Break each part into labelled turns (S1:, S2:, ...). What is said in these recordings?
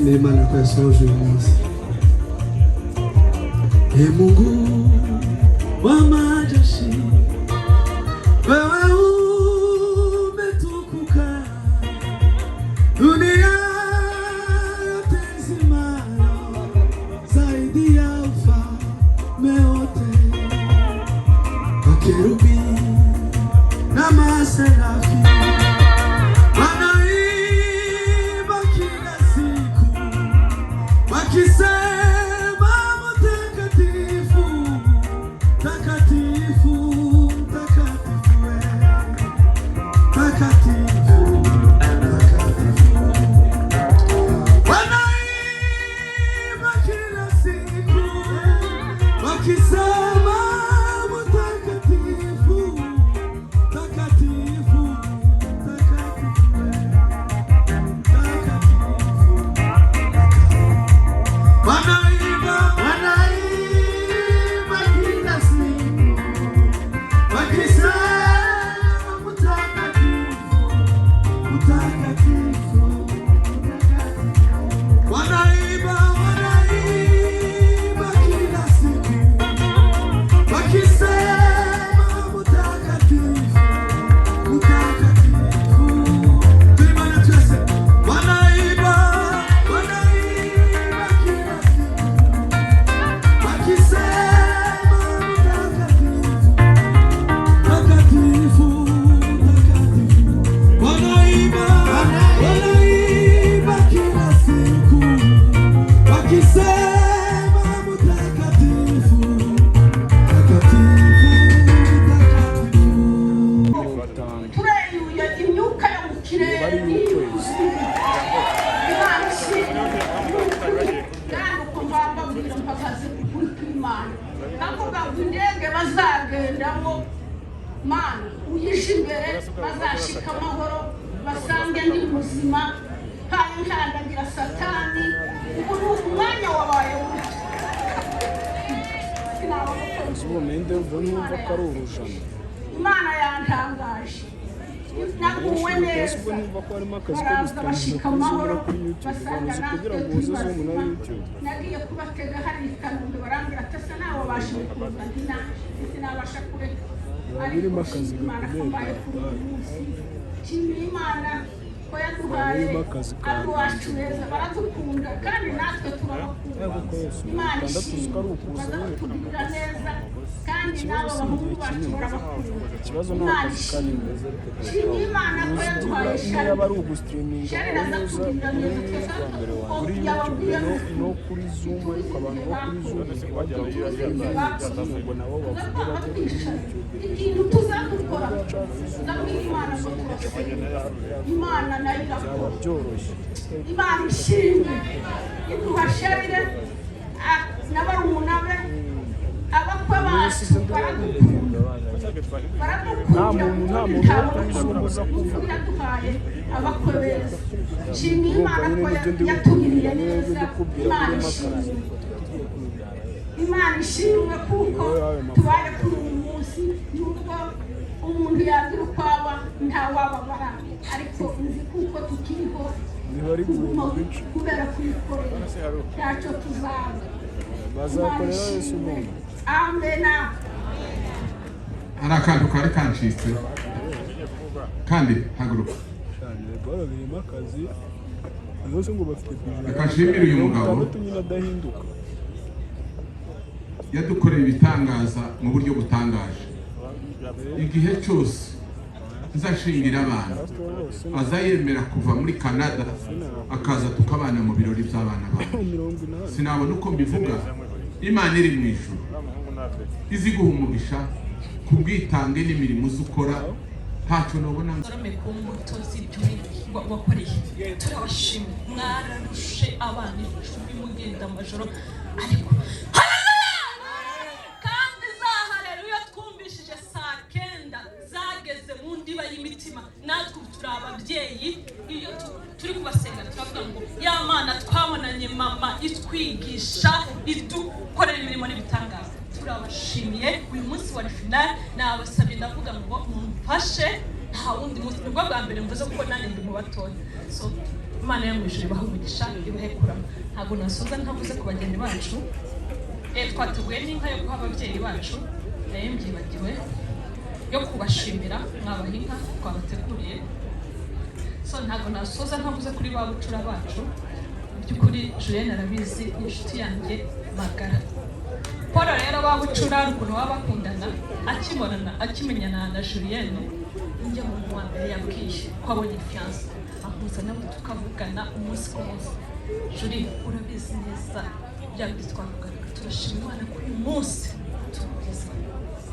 S1: neema na kwa Yesu nasi. Ee Mungu wa majeshi, wewe umetukuka, dunia yote nzima zaidi ya ufalme wote. Makerubi na maserafi wakisema mtakatifu, mtakatifu, mtakatifu wewe.
S2: ari y'ukwezi
S3: Imana ishimwe kandi uko mbabwira mpagaze kuri kw'Imana navuga ngo indege bazagendamo Mana uyishe imbere bazashika amahoro basange ndi muzima kandi nkandagira satani ubu ni umwanya wabaye
S2: ubundi numva ko ari urujana
S3: Imana yantangaje naguwe neza baraza bashika amahoro basanga
S2: kugira ngo uzuze umuntu wa YouTube
S3: nagiye kubatega hari Kanombe barambwira ati asa nawe wabasha kuza sinabasha kureka
S2: birimo akazi
S3: gakomeye nshimira Imana ko yaduhaye abacu beza baradukunda kandi natwe turabakunda Imana ishimwe bazatugirira neza kandi nabo bahungu bacu barabakunda
S2: ikibazo ni akazi kari neza
S3: nshimira Imana ko yaduhaye shari
S2: bari ugustreaminga neza kuri YouTube no kuri Zoom ariko abantu bo kuri Zoom bajya ngo nabo bavuge
S3: ikintu tuzakora ndabwira Imana ngo Imana nayo irakora
S2: byoroshye
S3: Imana ishimwe iduhasharire n'abarumuna be abakwe bacu baradukunda
S2: nta muntu uza kuvuga
S3: yaduhaye abakwe beza nshimira Imana ko yatugiriye neza Imana ishimwe Imana ishimwe kuko tubaye kuri uyu munsi nubwo umuntu yagira uko aba ntawababara ariko nzi kuko tukiriho kubera kuyikorera ntacyo tuzaba
S2: bazakorera Yesu umuntu
S3: amena
S4: hari akantu kari kancitse kandi haguruka
S2: barabirimo akazi umunsi ngo bafite
S4: reka nshimire uyu mugabo
S2: nyine adahinduka
S4: yadukoreye ibitangaza mu buryo butangaje igihe cyose nzashingira abantu azayemera kuva muri Canada akaza tukabana mu birori by'abana bawe sinabona uko mbivuga Imana iri mu ijuru izi guha umugisha kubwitange n'imirimo uzukora ntacyo nabona
S5: ku mbuto z'ibyo wakoreye turabashimye mwararushe abana 10 mugenda amajoro ariko kandi haleluya twumvishije saa 9 zageze mu ndiba y'imitima natwe turi ababyeyi iyo turi kubasenga turavuga ngo ya Mana twabonanye mama itwigisha idukorera imirimo n'ibitangaza turabashimiye uyu munsi wa final nabasabye ndavuga ngo mumfashe nta wundi munsi nibwo bwa mbere mvuze ko nanjye ndi mu batoya so Imana yamwishyura bahumugisha ibahekura ntabwo nasoza ntavuze ku bageni bacu twateguye n'inka yo guha ababyeyi bacu nayo mbyibagiwe yo kubashimira mwabaha inka twabateguriye so ntabwo nasoza ntavuze kuri ba bucura bacu by'ukuri Julienne arabizi inshuti yanjye magara Paul rero babucura ukuntu baba bakundana akimenyana na Julienne njye mu wa mbere yabwiye ko abonye fiance ahuza nabo tukavugana umunsi ku munsi Julie urabizi neza byari twavugana turashima Imana kuri uyu munsi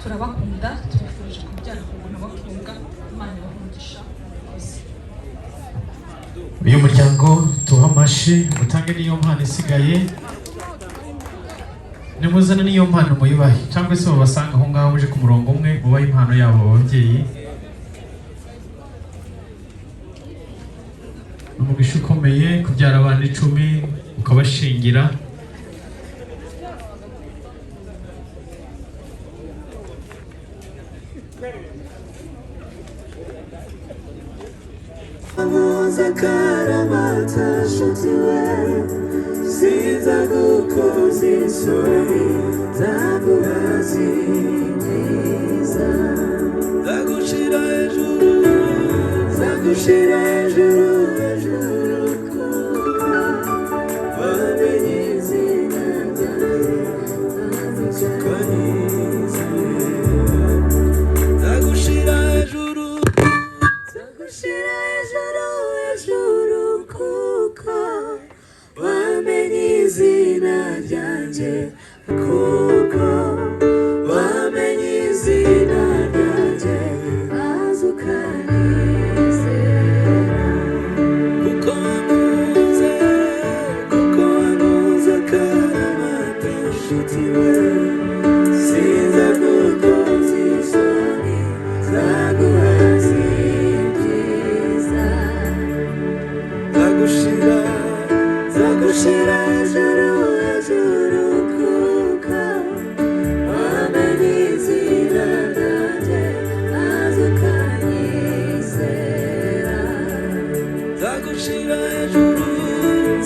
S5: turabakunda tubifurije kubyara kubona bakunga Imana ibahumugisha
S6: uyu muryango tuha amashi utange niyo mpano isigaye nimuzana niyo mpano muyubahe cyangwa se babasanga aho ngaho muje ku murongo umwe mubahe impano yabo ababyeyi umugisha ukomeye kubyara abana 10 ukabashingira
S1: Karamata shutiwe Sinza gukozi sori Zabuhazi niza Zagushira ejuru ejuru kuka Wamenye izina ryawe Zamutukanize Zagushira ejuru kuka Wamenye izina ryanjye kuko wamenye izina ryanjye azukanizera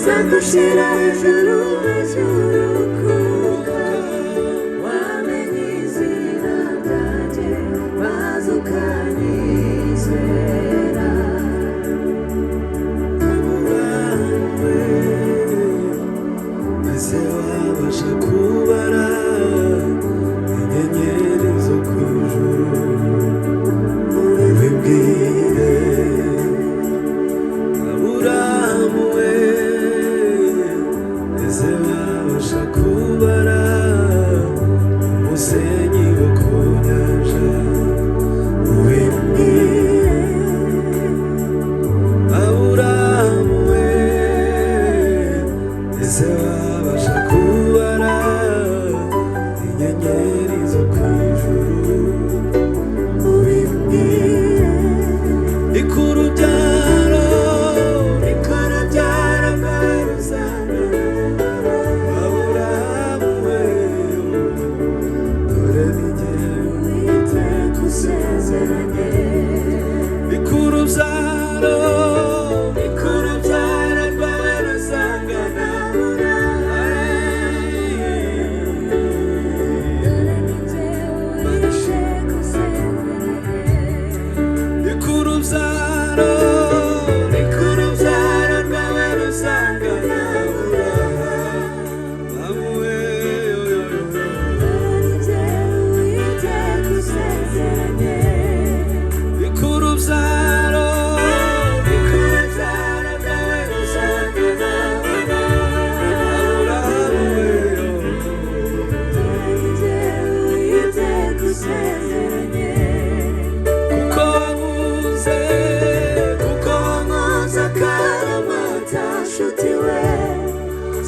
S1: nzagushira hejuru hejuru kuko wamenye izina ryanjye maze ukanyizera ese wabasha kubara inyenyeri zo ku ijuru ubibwire Aburahamu we ese wabasha kubara umusenyi wo ku nyanja ubibwire Aburahamu we ese wabasha kubara inyenyeri zo ku ijuru ubibwire ikurubyaro rikarabyara mwaruzana Aburahamu we dore ni jyewe Uwiteka usezeranye ikurubyaro rikarabyara mwaruzangana ikurubyaro rikarabyara mwaruzangana Aburahamu we ikurubyaro rikarabyara mwaruzangana Aburahamu we kuko wanguze akaramata nshuti we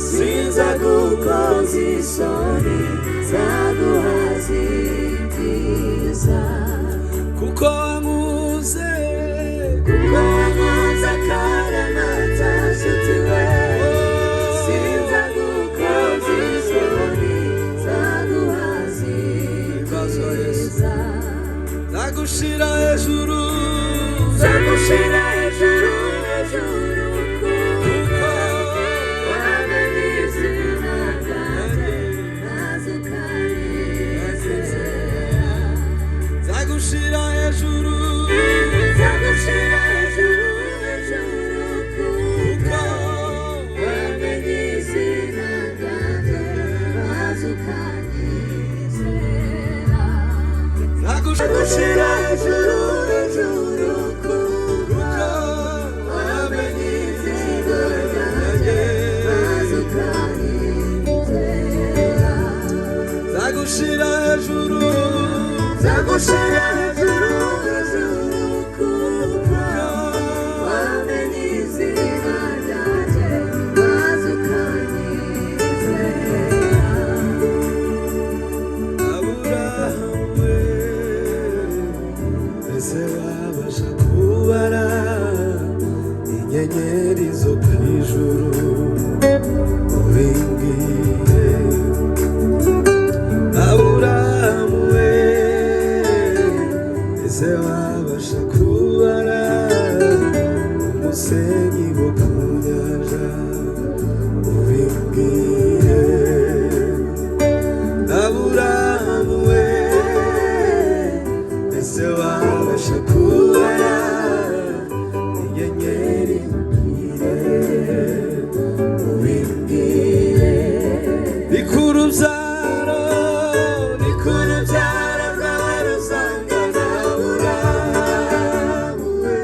S1: sinza gukoza isoni zaguhaza ibyiza kuko wanguze akaramata nshuti we sinza gukoza isoni zaguhaza ibyiza Zagushira hejuru hejuru kuko wamenye izina ryanjye maze ukanyizera Zagushira hejuru hejuru kuko wamenye izina ryanjye maze ukanyizera Zagushira hejuru kuko wamenye izina ryanjye maze ukanyizera Zagushira hejuru kuko wamenye izina ryanjye maze ukanyizera Aburahamu we ese wabasha kubara inyenyeri zo ku ijuru ubibwire Aburahamu we ese wabasha kubara umusenyi wo ku nyanja ubibwire Aburahamu we ese wabasha kubara inyenyeri ubibwire ikurubyaro rwaruzangana Aburahamu we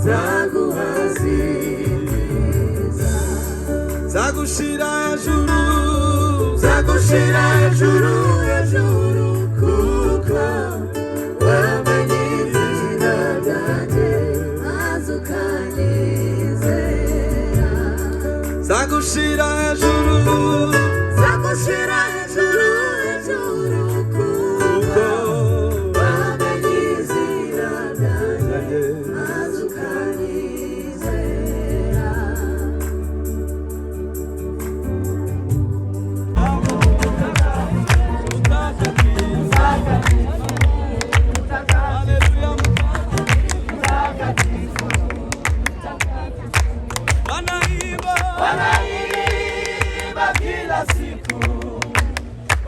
S1: zaguhaziriza zagushira hejuru zagushira hejuru hejuru kuko wamenye izina ryanjye maze ukanyizera zagushira hejuru zagushira hejuru hejuru kuko wamenye izina ryanjye maze ukanyizera
S7: Wanaimba kila siku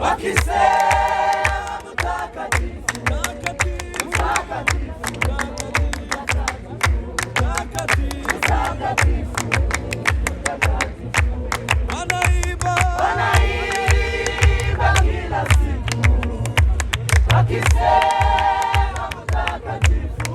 S7: wakisema mtakatifu, mtakatifu, mtakatifu. Wanaimba kila siku wakisema mtakatifu,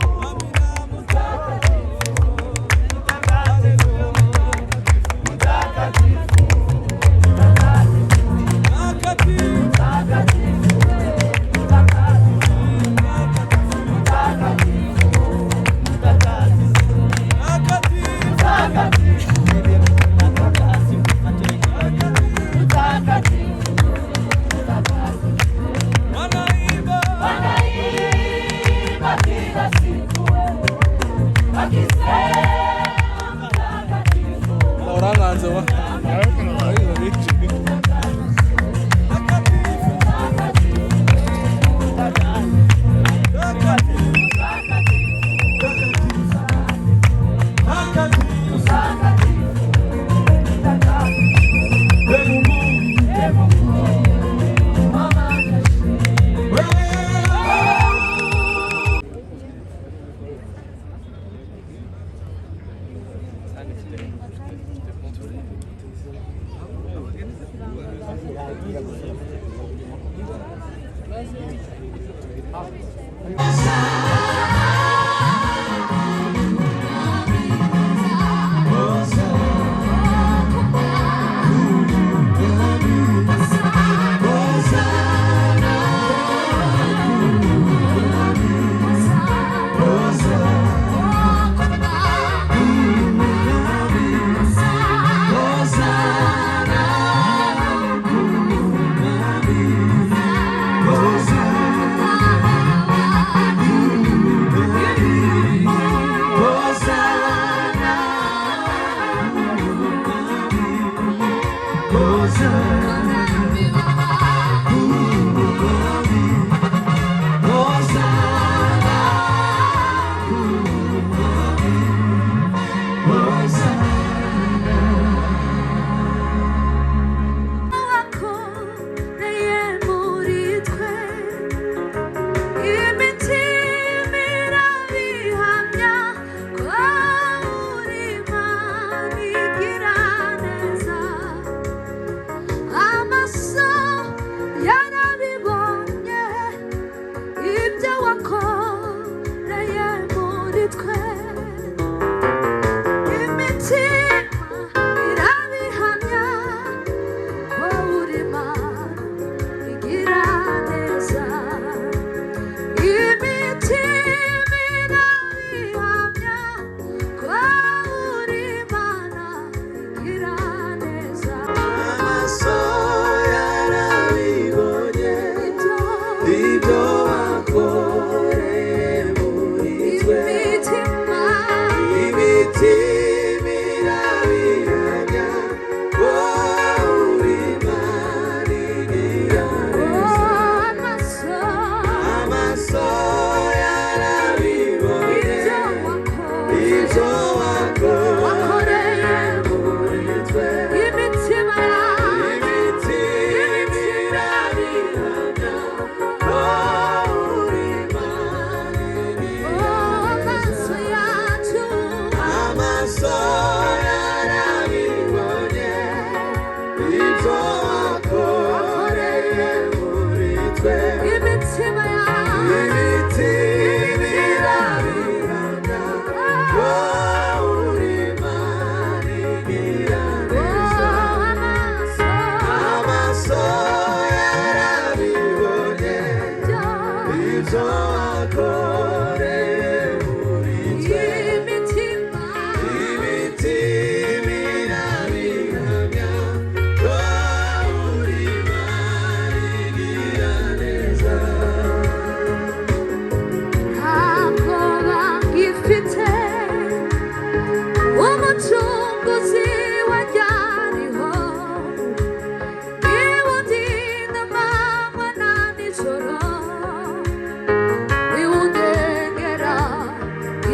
S1: ibyo wakoreye muri twe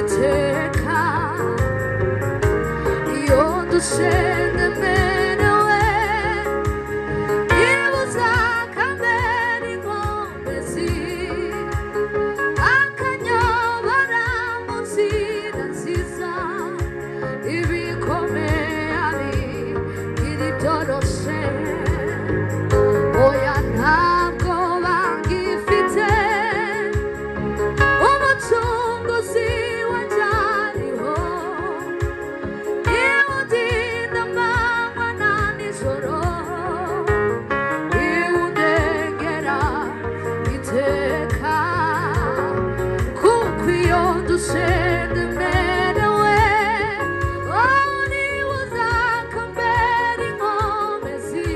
S1: iteka iyo dushende merewe ibuza kamera inkomezi akanyobora mu nzira nziza ibikomeye ari iri byoroshe oya ntabwo bagifite umucunguzi wanjye ariho iwundinda amanywa na nijoro iwundengera iteka kuko iyo dushende merewe niwe uzakambera inkomezi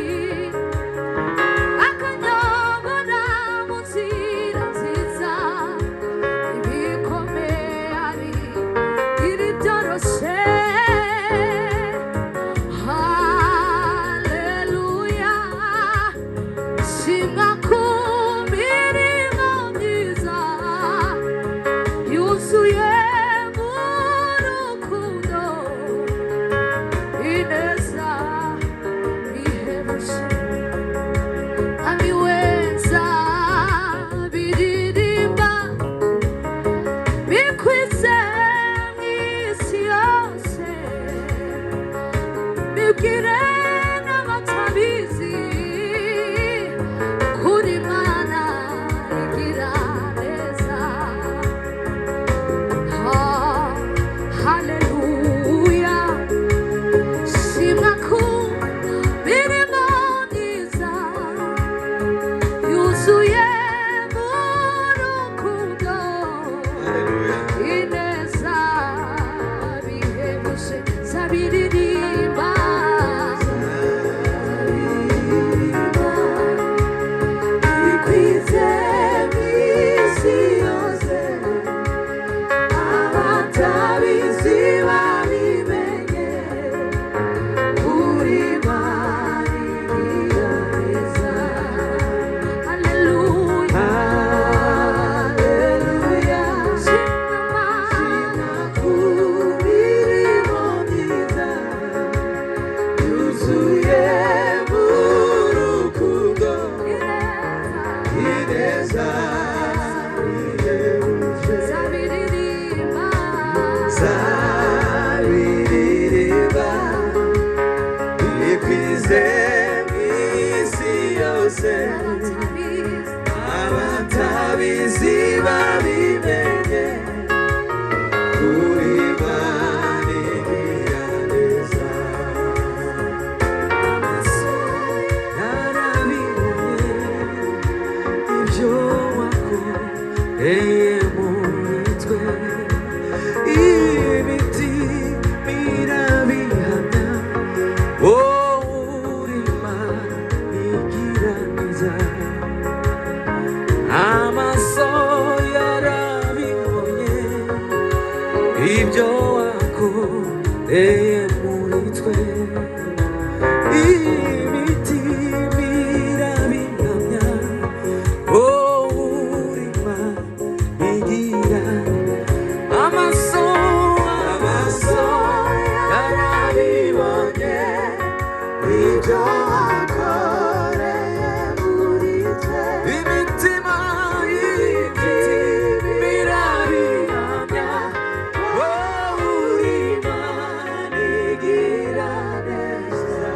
S1: akanyobora mu nzira nziza ibikomeye ari iri byoroshe haleluya shimwa ku mirimo myiza yuzuye mu rukundo ineza bihebuje amiweza biririmba bikwize mw'isi yose bibwire n'abatabizi kuri Mana igira neza haleluya shimwa ku mirimo myiza yuzuye mu rukundo ineza bihebuje zabiririmba bikwize mw'isi yose abatabizi babimenye kuri Mana igira neza haleluya haleluya shimwa ku mirimo myiza yuzuye mu rukundo ineza bihebuje zabiririmba bikwize mw'isi yose abatabizi babimenye kuri Mana igira neza narabibonye ibyo wakoreye muri twe imitima irabihamya wowe uri Mana igira neza amaso yarabibonye ibyo wakoreye muri twe imitima irabihamya wowe uri Mana igira amaso yarabibonye ibyo wakoreye muri twe imitima irabihamya wowe uri Mana igira neza.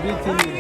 S2: biti